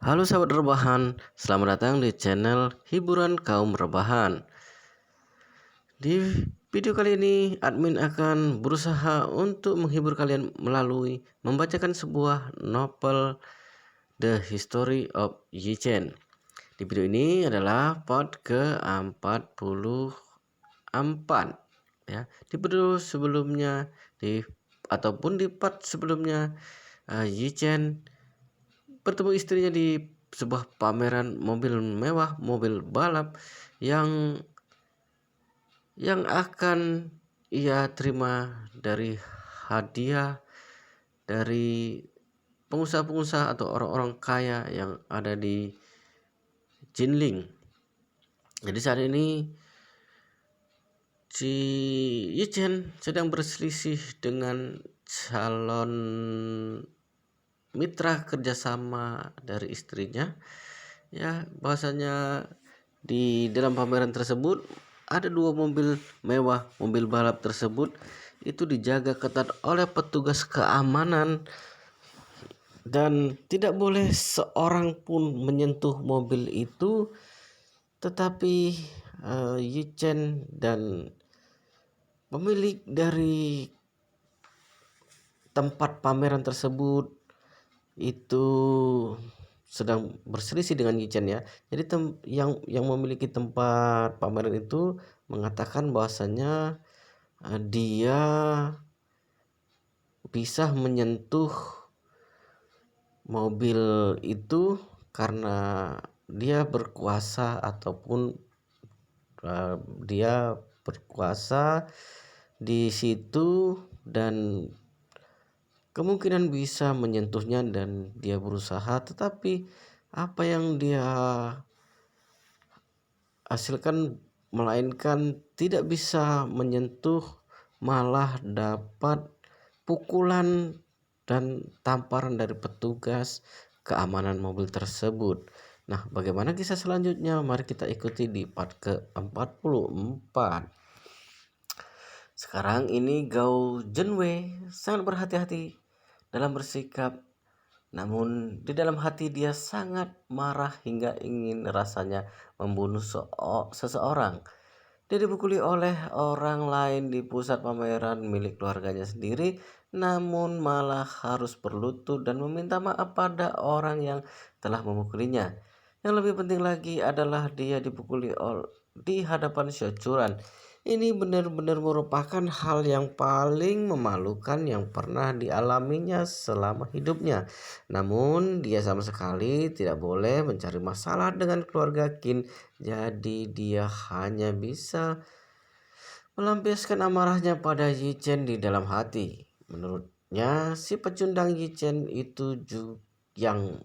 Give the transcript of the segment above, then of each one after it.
Halo sahabat rebahan, selamat datang di channel hiburan kaum rebahan. Di video kali ini, admin akan berusaha untuk menghibur kalian melalui membacakan sebuah novel The History of Yi Chen. Di video ini adalah part ke-44 ya. Di video sebelumnya ataupun di part sebelumnya, Yi Chen bertemu istrinya di sebuah pameran mobil mewah, mobil balap yang akan ia terima dari hadiah dari pengusaha-pengusaha atau orang-orang kaya yang ada di Jinling. Jadi saat ini si Yichen sedang berselisih dengan calon mitra kerjasama dari istrinya, ya bahwasanya di dalam pameran tersebut ada dua mobil mewah, mobil balap tersebut itu dijaga ketat oleh petugas keamanan dan tidak boleh seorang pun menyentuh mobil itu. Tetapi Yichen dan pemilik dari tempat pameran tersebut itu sedang berselisih dengan Yichen ya. Jadi yang memiliki tempat pameran itu mengatakan bahwasanya dia bisa menyentuh mobil itu karena dia berkuasa ataupun dia berkuasa di situ dan kemungkinan bisa menyentuhnya dan dia berusaha, tetapi apa yang dia hasilkan melainkan tidak bisa menyentuh, malah dapat pukulan dan tamparan dari petugas keamanan mobil tersebut. Nah, bagaimana kisah selanjutnya? Mari kita ikuti di part ke-44. Sekarang ini Gao Junwei sangat berhati-hati dalam bersikap, namun di dalam hati dia sangat marah hingga ingin rasanya membunuh seseorang. Dia dipukuli oleh orang lain di pusat pameran milik keluarganya sendiri, namun malah harus berlutut dan meminta maaf pada orang yang telah memukulinya. Yang lebih penting lagi adalah dia dipukuli di hadapan Shochuran. Ini benar-benar merupakan hal yang paling memalukan yang pernah dialaminya selama hidupnya. Namun dia sama sekali tidak boleh mencari masalah dengan keluarga Qin. Jadi dia hanya bisa melampiaskan amarahnya pada Yi Chen di dalam hati. Menurutnya si pecundang Yi Chen itu yang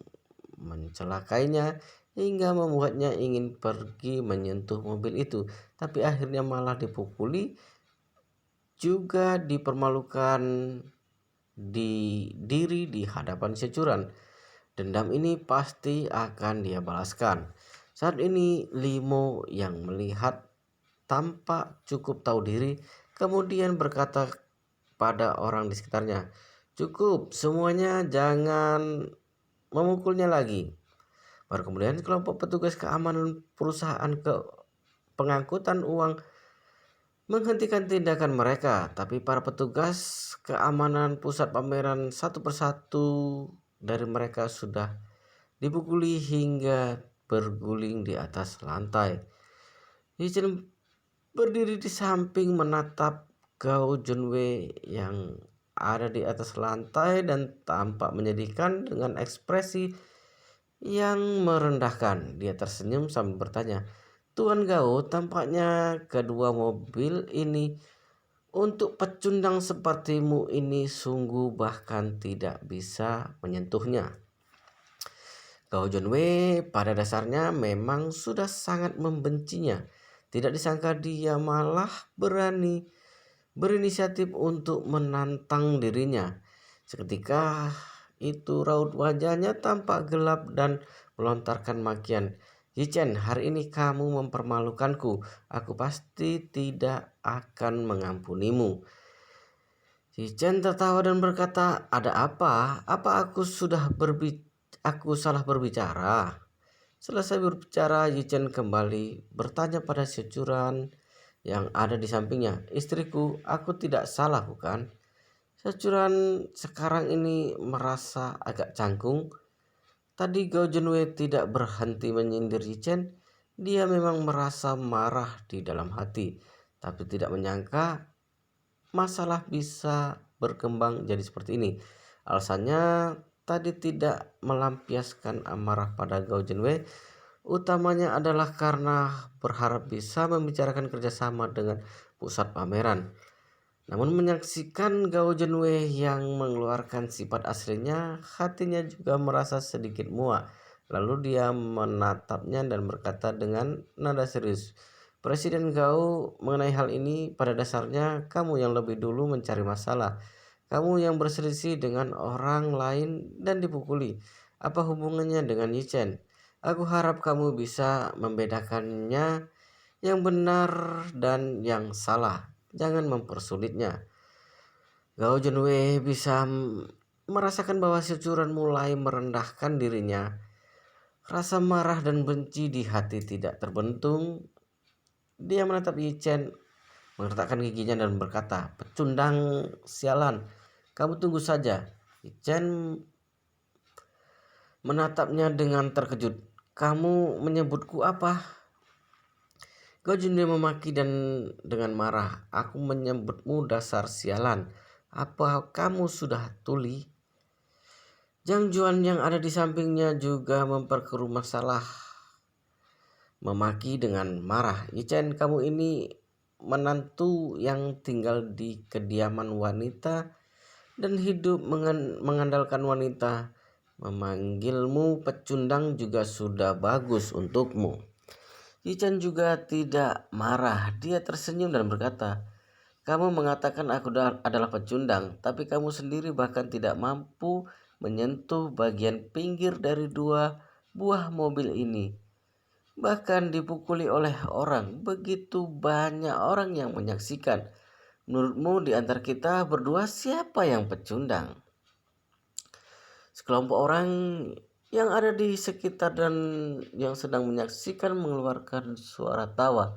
mencelakainya hingga membuatnya ingin pergi menyentuh mobil itu, tapi akhirnya malah dipukuli juga dipermalukan di hadapan Securan. Dendam ini pasti akan dia balaskan. Saat ini Limo yang melihat tampak cukup tahu diri kemudian berkata pada orang di sekitarnya, "Cukup semuanya, jangan memukulnya lagi." Baru kemudian kelompok petugas keamanan perusahaan pengangkutan uang menghentikan tindakan mereka, tapi para petugas keamanan pusat pameran satu persatu dari mereka sudah dipukuli hingga berguling di atas lantai. Yichen berdiri di samping menatap Gao Junwei yang ada di atas lantai dan tampak menyedihkan dengan ekspresi yang merendahkan. Dia tersenyum sambil bertanya, "Tuan Gao, tampaknya kedua mobil ini untuk pecundang sepertimu ini sungguh bahkan tidak bisa menyentuhnya." Gao Junwei pada dasarnya memang sudah sangat membencinya. Tidak disangka dia malah berani berinisiatif untuk menantang dirinya. Seketika itu raut wajahnya tampak gelap dan melontarkan makian. "Yichen, hari ini kamu mempermalukanku. Aku pasti tidak akan mengampunimu." Yichen tertawa dan berkata, "Ada apa? Apa aku sudah aku salah berbicara? Selesai berbicara, Yichen kembali bertanya pada Securan yang ada di sampingnya. Istriku, aku tidak salah bukan? Securan sekarang ini merasa agak canggung. Tadi Gao Junwei tidak berhenti menyindir Yichen. Dia memang merasa marah di dalam hati, tapi tidak menyangka masalah bisa berkembang jadi seperti ini. Alasannya tadi tidak melampiaskan amarah pada Gao Junwei. Utamanya adalah karena berharap bisa membicarakan kerjasama dengan pusat pameran. Namun menyaksikan Gao Junwei yang mengeluarkan sifat aslinya, hatinya juga merasa sedikit muak. Lalu dia menatapnya dan berkata dengan nada serius, Presiden Gao, mengenai hal ini, pada dasarnya kamu yang lebih dulu mencari masalah. Kamu yang berselisih dengan orang lain dan dipukuli. Apa hubungannya dengan Yichen? Aku harap kamu bisa membedakannya yang benar dan yang salah. Jangan mempersulitnya. Gao Junwei bisa merasakan bahwa Securan mulai merendahkan dirinya. Rasa marah dan benci di hati tidak terbentung. Dia menatap Yichen, menggertakkan giginya dan berkata, Pecundang sialan, kamu tunggu saja. Yichen menatapnya dengan terkejut. Kamu menyebutku apa? Gao Junwei memaki dan dengan marah. Aku menyebutmu dasar sialan. Apa kamu sudah tuli? Zhang Juan yang ada di sampingnya juga memperkeruh masalah. Memaki dengan marah. Yichen, kamu ini menantu yang tinggal di kediaman wanita dan hidup mengandalkan wanita. Memanggilmu pecundang juga sudah bagus untukmu. Yichen juga tidak marah. Dia tersenyum dan berkata, kamu mengatakan aku adalah pecundang, tapi kamu sendiri bahkan tidak mampu menyentuh bagian pinggir dari 2 buah mobil ini. Bahkan dipukuli oleh orang. Begitu banyak orang yang menyaksikan. Menurutmu di antara kita berdua siapa yang pecundang? Sekelompok orang yang ada di sekitar dan yang sedang menyaksikan mengeluarkan suara tawa.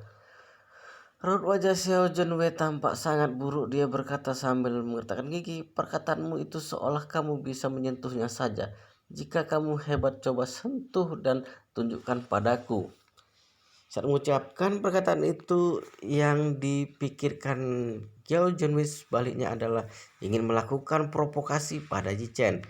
Raut wajah Xiao Junwei tampak sangat buruk. Dia berkata sambil mengertakkan gigi, perkataanmu itu seolah kamu bisa menyentuhnya saja. Jika kamu hebat, coba sentuh dan tunjukkan padaku. Saat mengucapkan perkataan itu, yang dipikirkan Xiao Junwei sebaliknya adalah ingin melakukan provokasi pada Yichen.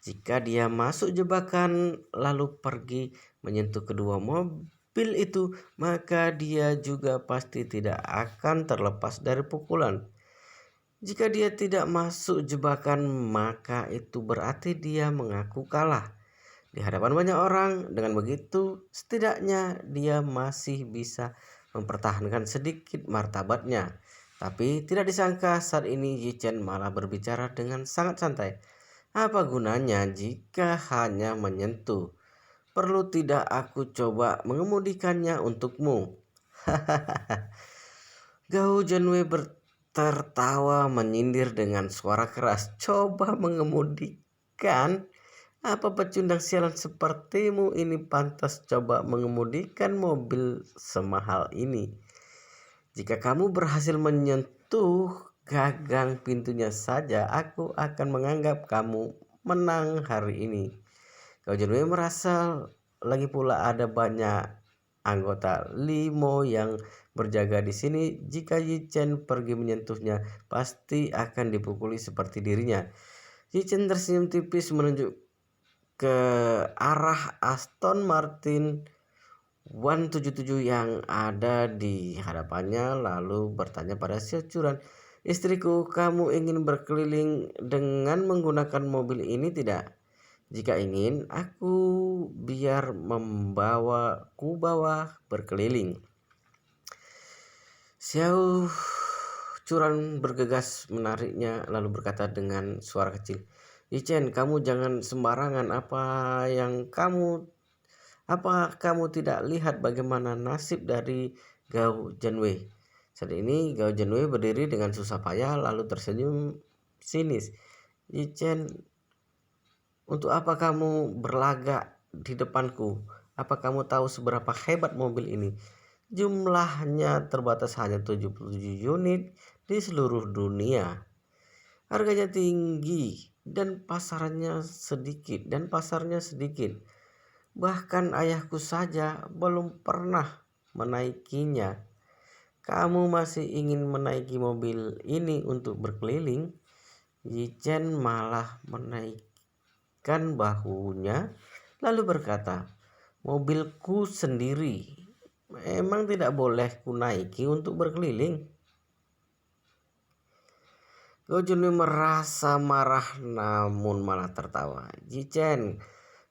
Jika dia masuk jebakan lalu pergi menyentuh kedua mobil itu, maka dia juga pasti tidak akan terlepas dari pukulan. Jika dia tidak masuk jebakan, maka itu berarti dia mengaku kalah di hadapan banyak orang. Dengan begitu, setidaknya dia masih bisa mempertahankan sedikit martabatnya. Tapi tidak disangka saat ini Yichen malah berbicara dengan sangat santai. Apa gunanya jika hanya menyentuh? Perlu tidak aku coba mengemudikannya untukmu? Gao Junwei tertawa menyindir dengan suara keras. Coba mengemudikan? Apa pecundang sialan sepertimu ini pantas coba mengemudikan mobil semahal ini? Jika kamu berhasil menyentuh gagang pintunya saja, aku akan menganggap kamu menang hari ini. Gao Junwei merasa lagi pula ada banyak anggota limo yang berjaga di sini. Jika Yichen pergi menyentuhnya, pasti akan dipukuli seperti dirinya. Yichen tersenyum tipis menunjuk ke arah Aston Martin 177 yang ada di hadapannya, lalu bertanya pada Securan, istriku, kamu ingin berkeliling dengan menggunakan mobil ini tidak? Jika ingin, aku biar bawa berkeliling. Xiao Curan bergegas menariknya lalu berkata dengan suara kecil, Yichen, kamu jangan sembarangan. Apa kamu tidak lihat bagaimana nasib dari Gao Junwei? Saat ini Gao Junwei berdiri dengan susah payah lalu tersenyum sinis. Yichen Untuk apa kamu berlagak di depanku? Apa kamu tahu seberapa hebat mobil ini? Jumlahnya terbatas hanya 77 unit di seluruh dunia. Harganya tinggi dan pasarnya sedikit. Bahkan ayahku saja belum pernah menaikinya. Kamu masih ingin menaiki mobil ini untuk berkeliling? Yichen malah menaikkan bahunya lalu berkata, mobilku sendiri memang tidak boleh kunaiki untuk berkeliling. Gao Junwei merasa marah namun malah tertawa. Yichen,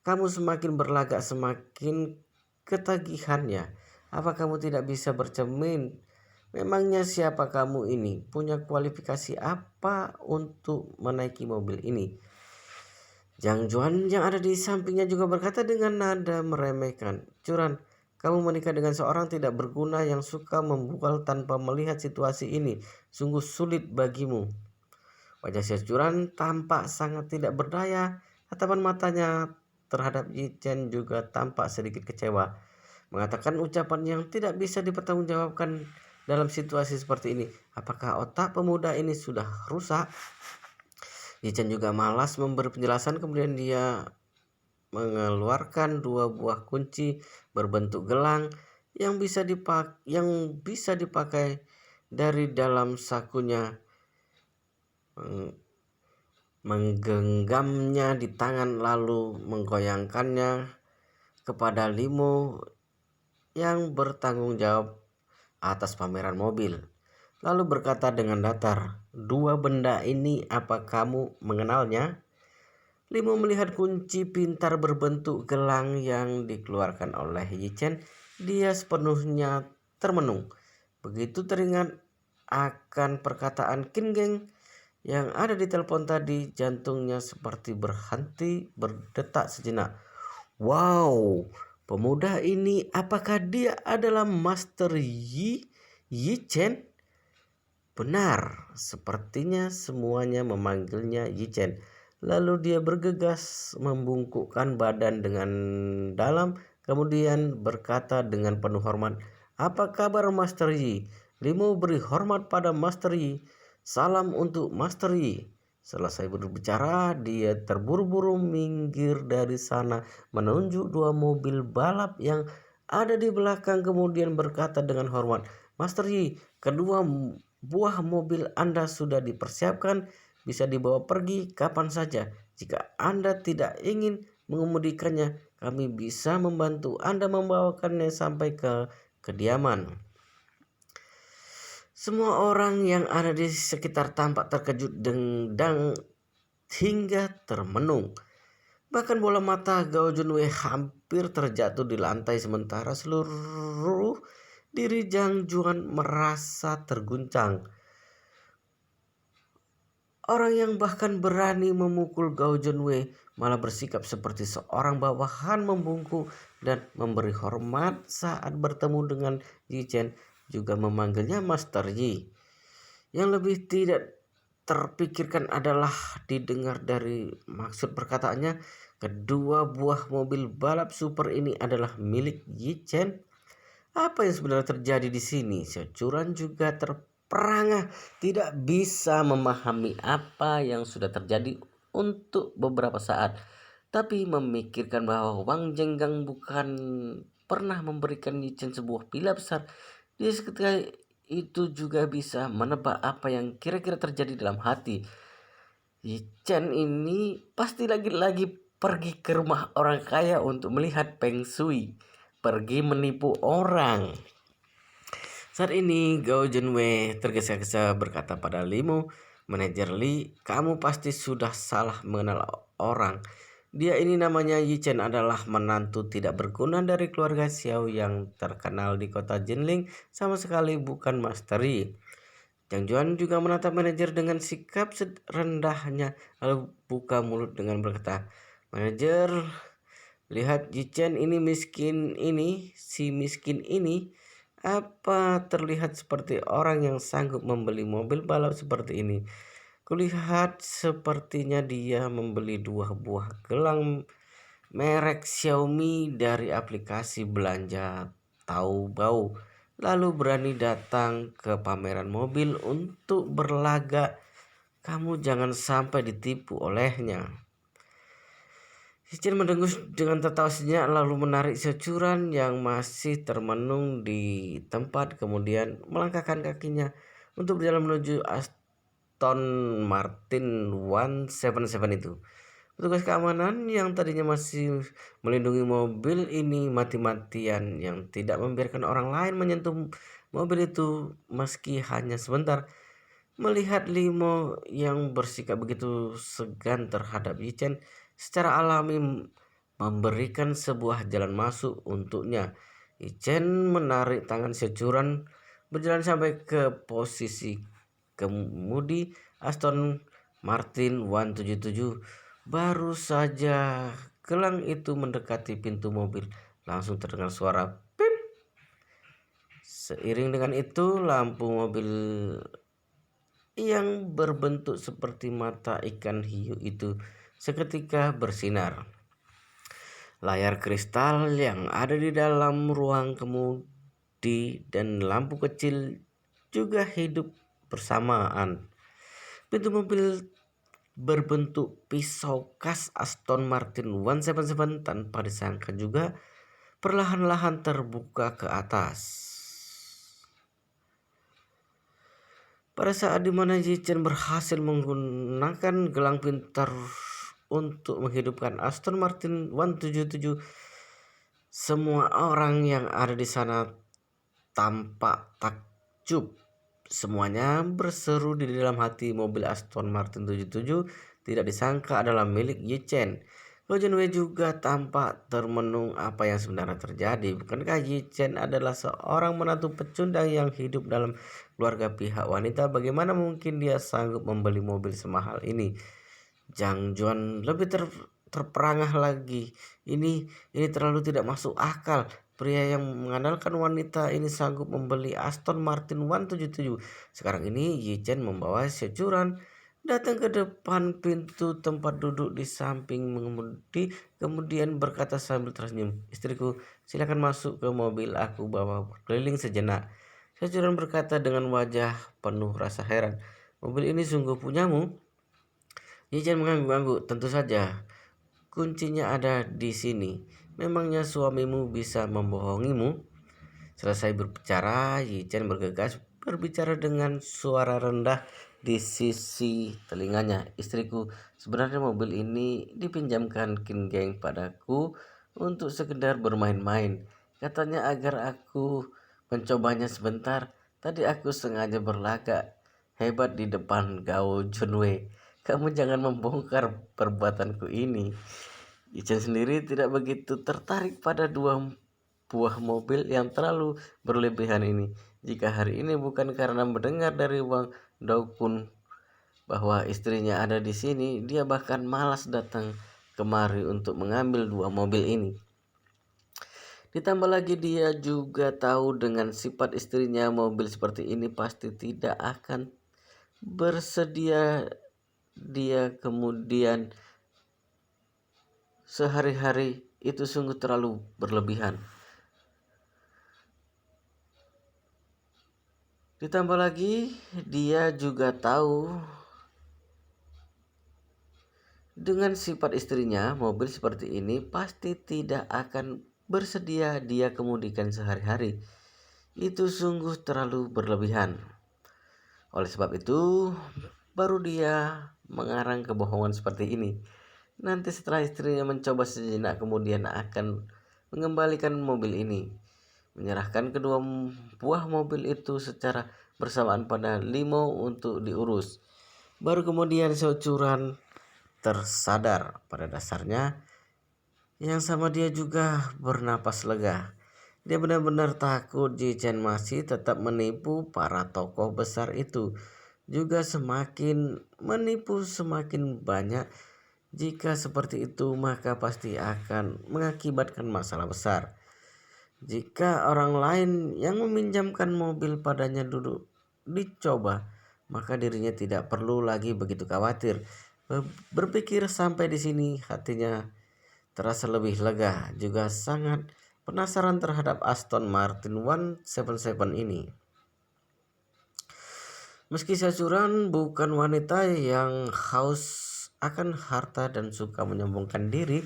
kamu semakin berlagak semakin ketagihannya. Apa kamu tidak bisa bercermin? Memangnya siapa kamu ini? Punya kualifikasi apa untuk menaiki mobil ini? Zhang Juan yang ada di sampingnya juga berkata dengan nada meremehkan. Curan, kamu menikah dengan seorang tidak berguna yang suka membual tanpa melihat situasi ini. Sungguh sulit bagimu. Wajah Syacuran tampak sangat tidak berdaya. Tatapan matanya terhadap Yichen juga tampak sedikit kecewa. Mengatakan ucapan yang tidak bisa dipertanggungjawabkan dalam situasi seperti ini. Apakah otak pemuda ini sudah rusak? Yichen juga malas memberi penjelasan, kemudian dia mengeluarkan 2 buah kunci berbentuk gelang yang bisa dipakai dari dalam sakunya. Menggenggamnya di tangan lalu menggoyangkannya kepada Limo yang bertanggung jawab atas pameran mobil. Lalu berkata dengan datar, 2 benda ini apa kamu mengenalnya? Limo melihat kunci pintar berbentuk gelang yang dikeluarkan oleh Yichen. Dia sepenuhnya termenung. Begitu teringat akan perkataan Qin Geng yang ada di telepon tadi, jantungnya seperti berhenti berdetak sejenak. Wow, pemuda ini apakah dia adalah Master Yichen? Benar, sepertinya semuanya memanggilnya Yichen. Lalu dia bergegas membungkukkan badan dengan dalam, kemudian berkata dengan penuh hormat, apa kabar Master Yi? Limo beri hormat pada Master Yi. Salam untuk Master Yi. Selesai berbicara, dia terburu-buru minggir dari sana menunjuk 2 mobil balap yang ada di belakang, kemudian berkata dengan hormat, Master Yi, kedua buah mobil Anda sudah dipersiapkan, bisa dibawa pergi kapan saja. Jika Anda tidak ingin mengemudikannya, kami bisa membantu Anda membawakannya sampai ke kediaman. Semua orang yang ada di sekitar tampak terkejut dan hingga termenung. Bahkan bola mata Gao Junwei hampir terjatuh di lantai, sementara seluruh diri Zhang Juan merasa terguncang. Orang yang bahkan berani memukul Gao Junwei malah bersikap seperti seorang bawahan, membungkuk dan memberi hormat saat bertemu dengan Yichen, juga memanggilnya Master Yi. Yang lebih tidak terpikirkan adalah didengar dari maksud perkataannya, kedua buah mobil balap super ini adalah milik Yichen. Apa yang sebenarnya terjadi di sini? Securan juga terperangah, tidak bisa memahami apa yang sudah terjadi untuk beberapa saat, tapi memikirkan bahwa Wang Jenggang bukan pernah memberikan Yichen sebuah pila besar. Dia seketika itu juga bisa menebak apa yang kira-kira terjadi dalam hati. Yichen ini pasti lagi-lagi pergi ke rumah orang kaya untuk melihat Peng Shui, pergi menipu orang. Saat ini Gao Junwei tergesa-gesa berkata pada Limo, manajer Li, kamu pasti sudah salah mengenal orang. Dia ini namanya Yichen, adalah menantu tidak berguna dari keluarga Xiao yang terkenal di kota Jinling, sama sekali bukan Master Yi. Zhang Juan juga menatap manajer dengan sikap rendahnya, lalu buka mulut dengan berkata, manajer, lihat Yichen ini si miskin ini, apa terlihat seperti orang yang sanggup membeli mobil balap seperti ini? Kulihat sepertinya dia membeli 2 buah gelang merek Xiaomi dari aplikasi belanja Taobao, lalu berani datang ke pameran mobil untuk berlaga. Kamu jangan sampai ditipu olehnya. Cicin mendengus dengan tertawa sejenak lalu menarik securan yang masih termenung di tempat, kemudian melangkahkan kakinya untuk berjalan menuju Aston Martin 177 itu. Petugas keamanan yang tadinya masih melindungi mobil ini mati-matian yang tidak membiarkan orang lain menyentuh mobil itu meski hanya sebentar. Melihat Limo yang bersikap begitu segan terhadap Yichen, secara alami memberikan sebuah jalan masuk untuknya. Yichen menarik tangan securan, berjalan sampai ke posisi kemudi Aston Martin 177. Baru saja gelang itu mendekati pintu mobil, langsung terdengar suara pip. Seiring dengan itu, lampu mobil yang berbentuk seperti mata ikan hiu itu seketika bersinar. Layar kristal yang ada di dalam ruang kemudi dan lampu kecil juga hidup bersamaan. Pintu mobil berbentuk pisau khas Aston Martin 177 tanpa disangka juga perlahan-lahan terbuka ke atas. Pada saat dimana Yichen berhasil menggunakan gelang pintar untuk menghidupkan Aston Martin 177, semua orang yang ada di sana tampak takjub. Semuanya berseru di dalam hati, mobil Aston Martin 77 tidak disangka adalah milik Yichen. Gojen Wei juga tampak termenung apa yang sebenarnya terjadi. Bukankah Yichen adalah seorang menantu pecundang yang hidup dalam keluarga pihak wanita? Bagaimana mungkin dia sanggup membeli mobil semahal ini? Jang Juan lebih terperangah lagi. Ini terlalu tidak masuk akal. Pria yang mengandalkan wanita ini sanggup membeli Aston Martin 177. Sekarang ini Yichen membawa securan datang ke depan pintu tempat duduk di samping mengemudi, kemudian berkata sambil tersenyum, "Istriku, silakan masuk ke mobil, aku bawa berkeliling sejenak." Securan berkata dengan wajah penuh rasa heran, "Mobil ini sungguh punyamu?" Yichen mengangguk-angguk, "Tentu saja. Kuncinya ada di sini. Memangnya suamimu bisa membohongimu?" Selesai berbicara, Yichen bergegas berbicara dengan suara rendah di sisi telinganya. "Istriku, sebenarnya mobil ini dipinjamkan King Geng padaku untuk sekedar bermain-main. Katanya agar aku mencobanya sebentar. Tadi aku sengaja berlagak hebat di depan Gao Junwei. Kamu jangan membongkar perbuatanku ini." Yichen sendiri tidak begitu tertarik pada 2 buah mobil yang terlalu berlebihan ini. Jika hari ini bukan karena mendengar dari Wang Daokun bahwa istrinya ada di sini, dia bahkan malas datang kemari untuk mengambil 2 mobil ini. Ditambah lagi dia juga tahu dengan sifat istrinya, mobil seperti ini pasti tidak akan bersedia dia kemudian sehari-hari. Itu sungguh terlalu berlebihan. Ditambah lagi dia juga tahu dengan sifat istrinya, mobil seperti ini pasti tidak akan bersedia dia kemudikan sehari-hari. Itu sungguh terlalu berlebihan. Oleh sebab itu, baru dia mengarang kebohongan seperti ini. Nanti setelah istrinya mencoba sejenak, kemudian akan mengembalikan mobil ini, menyerahkan 2 buah mobil itu secara bersamaan pada Limo untuk diurus. Baru kemudian securan tersadar pada dasarnya yang sama dia juga bernapas lega. Dia benar-benar takut Yichen masih tetap menipu para tokoh besar itu. Juga semakin menipu semakin banyak. Jika seperti itu maka pasti akan mengakibatkan masalah besar. Jika orang lain yang meminjamkan mobil padanya duduk dicoba, maka dirinya tidak perlu lagi begitu khawatir. Berpikir sampai di sini, hatinya terasa lebih lega, juga sangat penasaran terhadap Aston Martin 177 ini. Meski Sajuran bukan wanita yang haus akan harta dan suka menyombongkan diri,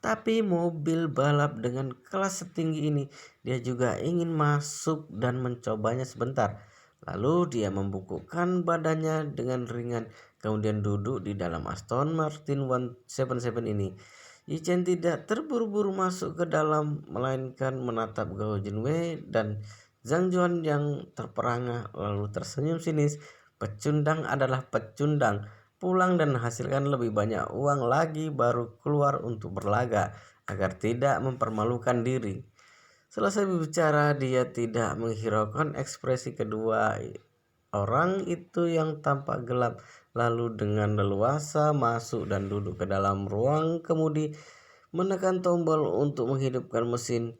tapi mobil balap dengan kelas setinggi ini dia juga ingin masuk dan mencobanya sebentar. Lalu dia membungkukkan badannya dengan ringan, kemudian duduk di dalam Aston Martin 177 ini. Yichen tidak terburu-buru masuk ke dalam, melainkan menatap Gao Junwei dan Zhang Juan yang terperangah, lalu tersenyum sinis. Pecundang adalah pecundang. Pulang dan hasilkan lebih banyak uang lagi baru keluar untuk berlaga agar tidak mempermalukan diri. Selesai berbicara, dia tidak menghiraukan ekspresi kedua orang itu yang tampak gelap, lalu dengan leluasa masuk dan duduk ke dalam ruang kemudi, menekan tombol untuk menghidupkan mesin.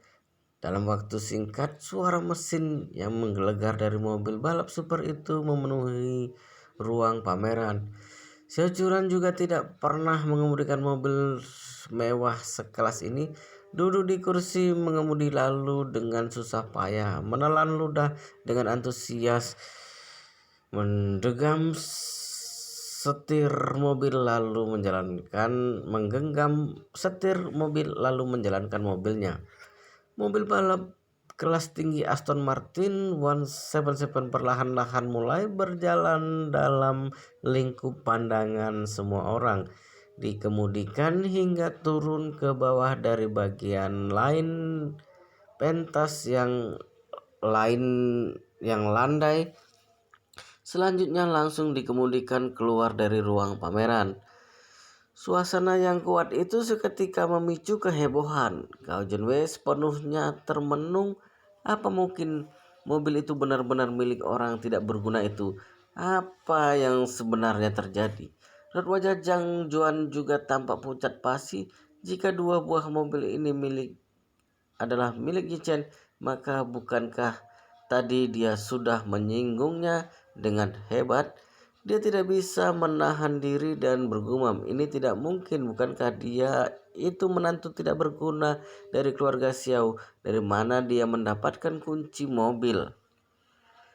Dalam waktu singkat, suara mesin yang menggelegar dari mobil balap super itu memenuhi ruang pameran. Xiao juga tidak pernah mengemudikan mobil mewah sekelas ini. Duduk di kursi mengemudi, lalu dengan susah payah menelan ludah, dengan antusias menggenggam setir mobil lalu menjalankan mobilnya. Mobil balap kelas tinggi Aston Martin 177 perlahan-lahan mulai berjalan dalam lingkup pandangan semua orang. Dikemudikan hingga turun ke bawah dari bagian lain pentas yang landai. Selanjutnya langsung dikemudikan keluar dari ruang pameran. Suasana yang kuat itu seketika memicu kehebohan. Gao Junwei sepenuhnya termenung. Apa mungkin mobil itu benar-benar milik orang tidak berguna itu? Apa yang sebenarnya terjadi? Raut wajah Zhang Juan juga tampak pucat pasi. Jika dua buah mobil ini adalah milik Yichen, maka bukankah tadi dia sudah menyinggungnya dengan hebat? Dia tidak bisa menahan diri dan bergumam, ini tidak mungkin. Bukankah dia itu menantu tidak berguna dari keluarga Xiao? Dari mana dia mendapatkan kunci mobil?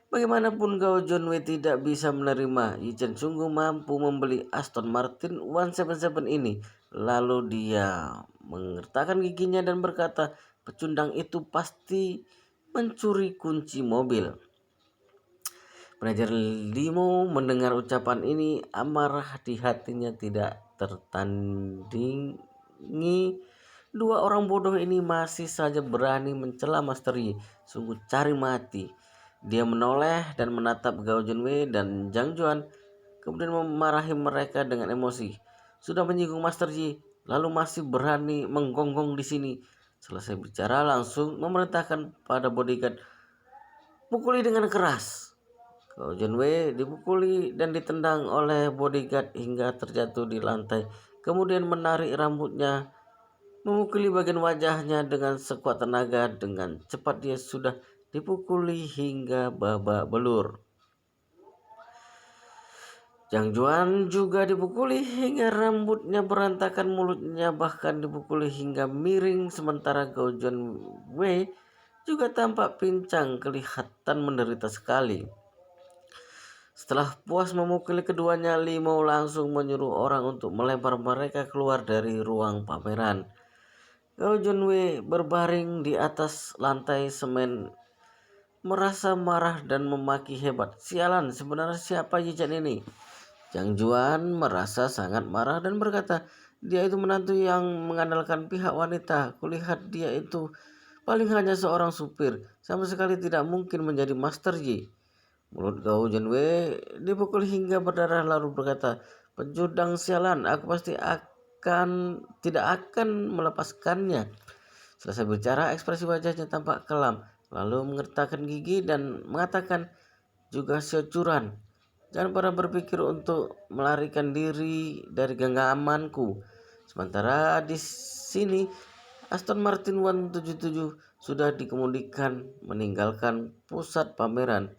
Bagaimanapun Gao Junwei tidak bisa menerima Yichen sungguh mampu membeli Aston Martin 177 ini. Lalu dia mengertakkan giginya dan berkata, pecundang itu pasti mencuri kunci mobil. Manajer Limo mendengar ucapan ini, amarah di hatinya tidak tertandingi. Dua orang bodoh ini masih saja berani mencela Master Yi, sungguh cari mati. Dia menoleh dan menatap Gao Junwei dan Zhang Juan, kemudian memarahi mereka dengan emosi. Sudah menyinggung Master Yi, lalu masih berani menggonggong di sini. Selesai bicara langsung memerintahkan pada bodyguard, pukuli dengan keras. Gao Junwei dipukuli dan ditendang oleh bodyguard hingga terjatuh di lantai. Kemudian menarik rambutnya, memukuli bagian wajahnya dengan sekuat tenaga. Dengan cepat dia sudah dipukuli hingga babak belur. Zhang Juan juga dipukuli hingga rambutnya berantakan, mulutnya bahkan dipukuli hingga miring. Sementara Gao Junwei juga tampak pincang, kelihatan menderita sekali. Setelah puas memukuli keduanya, Limo langsung menyuruh orang untuk melempar mereka keluar dari ruang pameran. Gao Junwei berbaring di atas lantai semen, merasa marah dan memaki hebat. Sialan, sebenarnya siapa Yichen ini? Zhang Juan merasa sangat marah dan berkata, dia itu menantu yang mengandalkan pihak wanita. Kulihat dia itu paling hanya seorang supir, sama sekali tidak mungkin menjadi Master Yi. Mulut Gao Junwei dipukul hingga berdarah lalu berkata, pecundang sialan, aku pasti tidak akan melepaskannya. Selesai bicara, ekspresi wajahnya tampak kelam, lalu mengertakkan gigi dan mengatakan, juga Xiao, jangan pernah berpikir untuk melarikan diri dari genggamanku. Sementara di sini Aston Martin 177 sudah dikemudikan meninggalkan pusat pameran.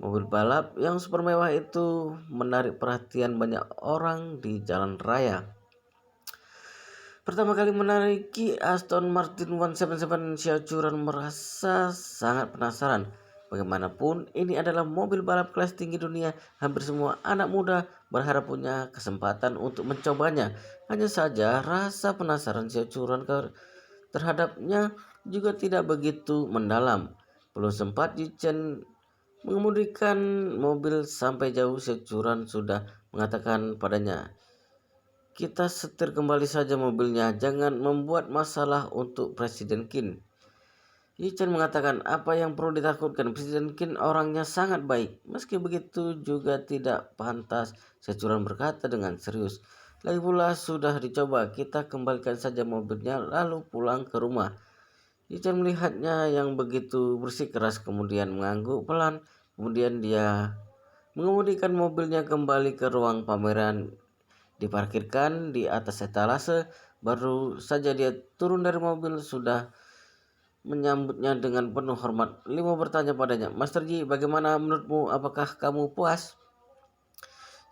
Mobil balap yang super mewah itu menarik perhatian banyak orang di jalan raya. Pertama kali menaiki Aston Martin 177, Xiaochuran merasa sangat penasaran. Bagaimanapun, ini adalah mobil balap kelas tinggi dunia. Hampir semua anak muda berharap punya kesempatan untuk mencobanya. Hanya saja rasa penasaran Xiaochuran terhadapnya juga tidak begitu mendalam. Belum sempat Yichen mengemudikan mobil sampai jauh, Xiaochuran sudah mengatakan padanya, "Kita setir kembali saja mobilnya, jangan membuat masalah untuk Presiden Qin." Yichen mengatakan, "Apa yang perlu ditakutkan? Presiden Qin orangnya sangat baik." Meski begitu juga tidak pantas, Securan berkata dengan serius. "Lagi pula sudah dicoba, kita kembalikan saja mobilnya lalu pulang ke rumah." Yichen melihatnya yang begitu bersikeras kemudian mengangguk pelan. Kemudian dia mengemudikan mobilnya kembali ke ruang pameran. Diparkirkan di atas etalase. Baru saja dia turun dari mobil sudah menyambutnya dengan penuh hormat. Limo bertanya padanya, "Master Yi, bagaimana menurutmu? Apakah kamu puas?"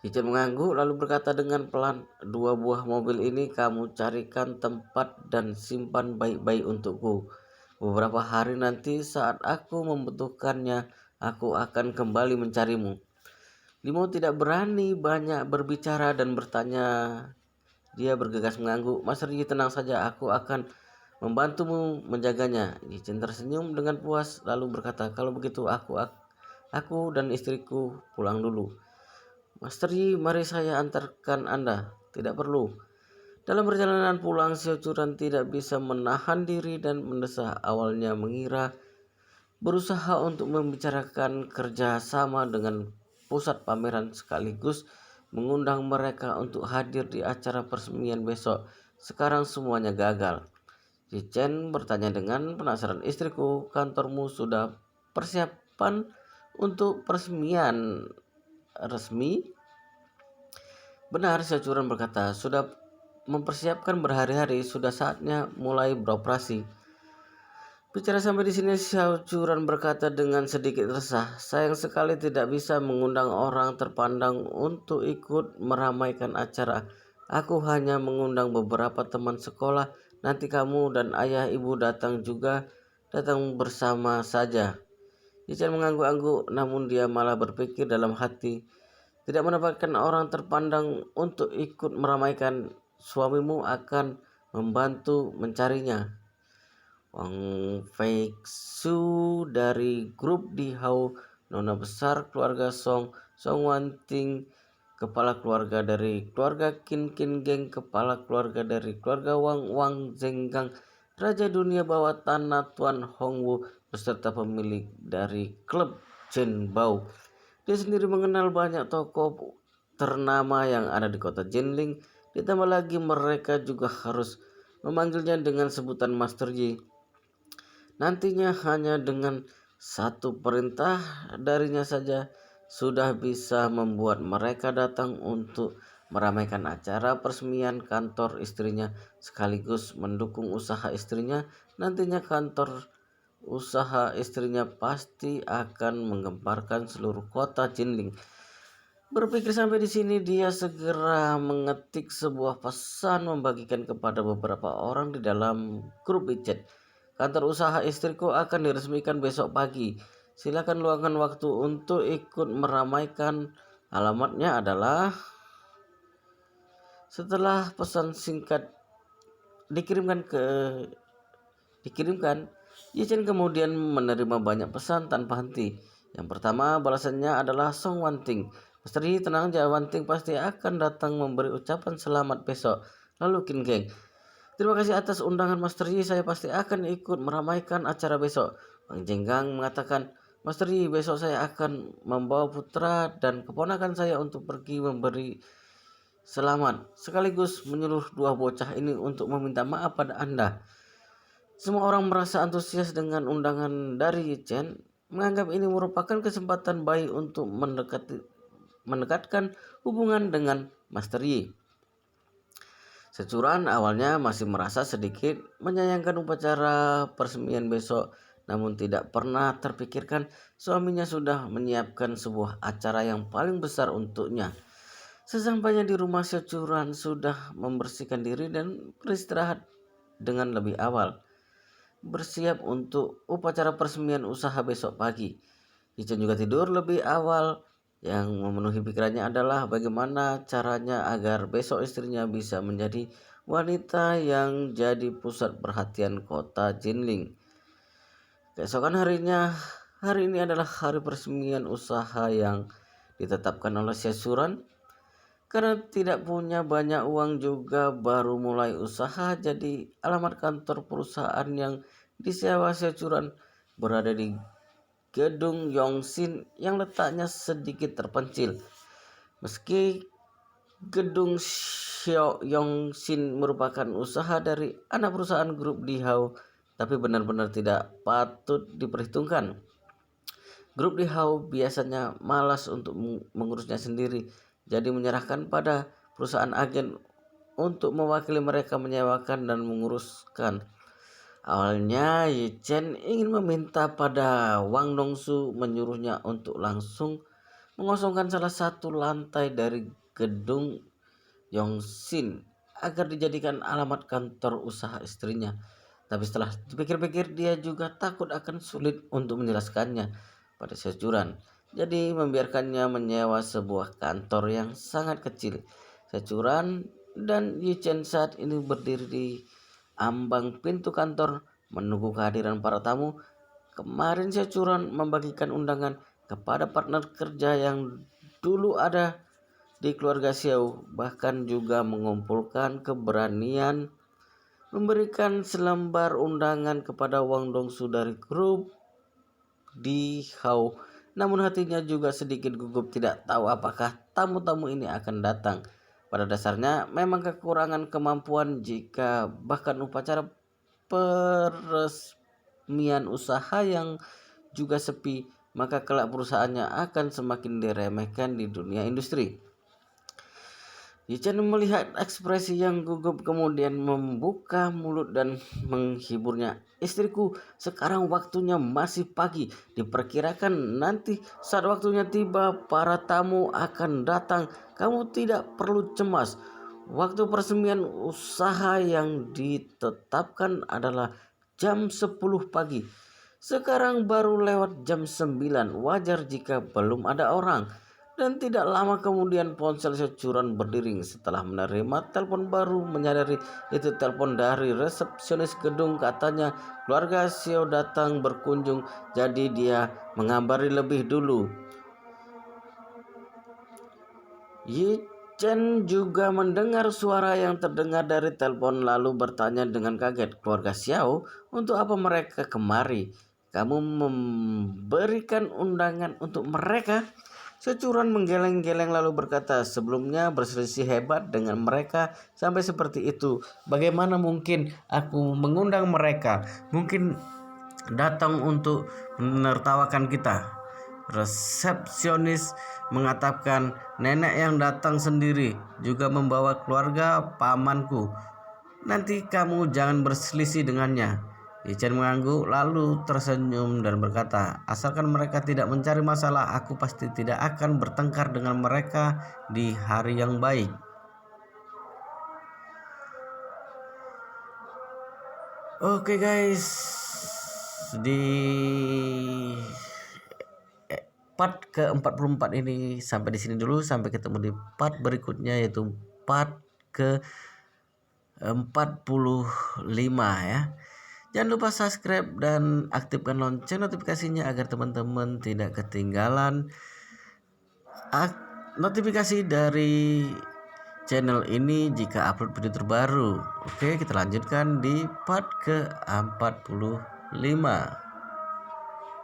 Yichen mengangguk lalu berkata dengan pelan, "Dua buah mobil ini kamu carikan tempat dan simpan baik-baik untukku. Beberapa hari nanti saat aku membutuhkannya, aku akan kembali mencarimu." Limo tidak berani banyak berbicara dan bertanya. Dia bergegas mengangguk. "Master Yi, tenang saja, aku akan membantumu menjaganya." Yichen tersenyum dengan puas lalu berkata, "Kalau begitu aku dan istriku pulang dulu." "Master Yi, mari saya antarkan Anda." "Tidak perlu." Dalam perjalanan pulang, Xiaochuran tidak bisa menahan diri dan mendesak. Awalnya mengira berusaha untuk membicarakan kerja sama dengan pusat pameran sekaligus mengundang mereka untuk hadir di acara peresmian besok. Sekarang semuanya gagal. Yichen bertanya dengan penasaran, "Istriku, kantormu sudah persiapan untuk peresmian resmi?" "Benar," Xiaochuran berkata, "sudah mempersiapkan berhari-hari, sudah saatnya mulai beroperasi." Bicara sampai di sini, Xiaochuran berkata dengan sedikit resah, "Sayang sekali tidak bisa mengundang orang terpandang untuk ikut meramaikan acara. Aku hanya mengundang beberapa teman sekolah. Nanti kamu dan ayah ibu datang bersama saja." Yichen mengangguk-angguk, namun dia malah berpikir dalam hati, "Tidak mendapatkan orang terpandang untuk ikut meramaikan, suamimu akan membantu mencarinya." Wang Feixu dari grup Dihao, nona besar keluarga Song, Song Wanting, kepala keluarga dari keluarga Qin Qin Geng, kepala keluarga dari keluarga Wang Wang Zenggang, raja dunia bawah tanah Tuan Hongwu, beserta pemilik dari klub Chen Bao. Dia sendiri mengenal banyak tokoh ternama yang ada di kota Jinling. Ditambah lagi mereka juga harus memanggilnya dengan sebutan Master Yi. Nantinya hanya dengan satu perintah darinya saja sudah bisa membuat mereka datang untuk meramaikan acara peresmian kantor istrinya sekaligus mendukung usaha istrinya. Nantinya kantor usaha istrinya pasti akan menggemparkan seluruh kota Jinling. Berpikir sampai di sini, dia segera mengetik sebuah pesan membagikan kepada beberapa orang di dalam grup WeChat. "Kantor usaha istriku akan diresmikan besok pagi. Silakan luangkan waktu untuk ikut meramaikan." Alamatnya adalah. Setelah pesan singkat dikirimkan, Yichen kemudian menerima banyak pesan tanpa henti. Yang pertama balasannya adalah Song Wanting. "Master Yi, tenang aja, Wanting pasti akan datang memberi ucapan selamat besok." Lalu Qin Geng, "Terima kasih atas undangan Master Yi, saya pasti akan ikut meramaikan acara besok." Wang Jenggang mengatakan, "Master Yi, besok saya akan membawa putra dan keponakan saya untuk pergi memberi selamat, sekaligus menyuruh dua bocah ini untuk meminta maaf pada Anda." Semua orang merasa antusias dengan undangan dari Yichen, menganggap ini merupakan kesempatan baik untuk mendekatkan hubungan dengan Master Yi. Securan awalnya masih merasa sedikit menyayangkan upacara peresmian besok. namun tidak pernah terpikirkan suaminya sudah menyiapkan sebuah acara yang paling besar untuknya. Sesampainya di rumah, Securan sudah membersihkan diri dan beristirahat dengan lebih awal, bersiap untuk upacara peresmian usaha besok pagi. Ichen juga tidur lebih awal. Yang memenuhi pikirannya adalah bagaimana caranya agar besok istrinya bisa menjadi wanita yang jadi pusat perhatian kota Jinling. Keesokan harinya, hari ini adalah hari peresmian usaha yang ditetapkan oleh Securan. Karena tidak punya banyak uang juga baru mulai usaha, jadi alamat kantor perusahaan yang disewa Securan berada di gedung Yongsin yang letaknya sedikit terpencil. Meski gedung Yongsin merupakan usaha dari anak perusahaan grup Dihao, tapi benar-benar tidak patut diperhitungkan. Grup Dihao biasanya malas untuk mengurusnya sendiri, jadi menyerahkan pada perusahaan agen untuk mewakili mereka menyewakan dan menguruskan. Awalnya Yi Chen ingin meminta pada Wang Dongsu menyuruhnya untuk langsung mengosongkan salah satu lantai dari gedung Yongsin agar dijadikan alamat kantor usaha istrinya. Tapi setelah dipikir-pikir dia juga takut akan sulit untuk menjelaskannya pada Securan. Jadi membiarkannya menyewa sebuah kantor yang sangat kecil. Securan dan Yi Chen saat ini berdiri di ambang pintu kantor menunggu kehadiran para tamu. Kemarin Securan membagikan undangan kepada partner kerja yang dulu ada di keluarga Xiao, bahkan juga mengumpulkan keberanian memberikan selembar undangan kepada Wang Dongsu dari grup Dihao. Namun hatinya juga sedikit gugup, tidak tahu apakah tamu-tamu ini akan datang. Pada dasarnya memang kekurangan kemampuan jika bahkan upacara peresmian usaha yang juga sepi, maka kelak perusahaannya akan semakin diremehkan di dunia industri. Yi Chen melihat ekspresi yang gugup kemudian membuka mulut dan menghiburnya. Istriku, sekarang waktunya masih pagi. Diperkirakan nanti saat waktunya tiba para tamu akan datang. Kamu tidak perlu cemas. Waktu peresmian usaha yang ditetapkan adalah jam 10 pagi. Sekarang baru lewat jam 9. Wajar jika belum ada orang. Dan tidak lama kemudian ponsel Securan berdering setelah menerima telepon baru, menyadari itu telepon dari resepsionis gedung. Katanya keluarga Xiao datang berkunjung, jadi dia mengabari lebih dulu. Yi Chen juga mendengar suara yang terdengar dari telepon lalu bertanya dengan kaget, keluarga Xiao, untuk apa mereka kemari? Kamu memberikan undangan untuk mereka? Securan menggeleng-geleng lalu berkata, sebelumnya berselisih hebat dengan mereka sampai seperti itu. Bagaimana mungkin aku mengundang mereka? Mungkin datang untuk menertawakan kita. Resepsionis mengatakan nenek yang datang sendiri juga membawa keluarga pamanku. Nanti kamu jangan berselisih dengannya. Yi Chen mengangguk lalu tersenyum dan berkata, asalkan mereka tidak mencari masalah, aku pasti tidak akan bertengkar dengan mereka di hari yang baik. Oke guys, di part ke-44 ini sampai di sini dulu. Sampai ketemu di part berikutnya, yaitu part ke-45 ya. Jangan lupa subscribe dan aktifkan lonceng notifikasinya agar teman-teman tidak ketinggalan notifikasi dari channel ini jika upload video terbaru. Oke, kita lanjutkan di part ke-45.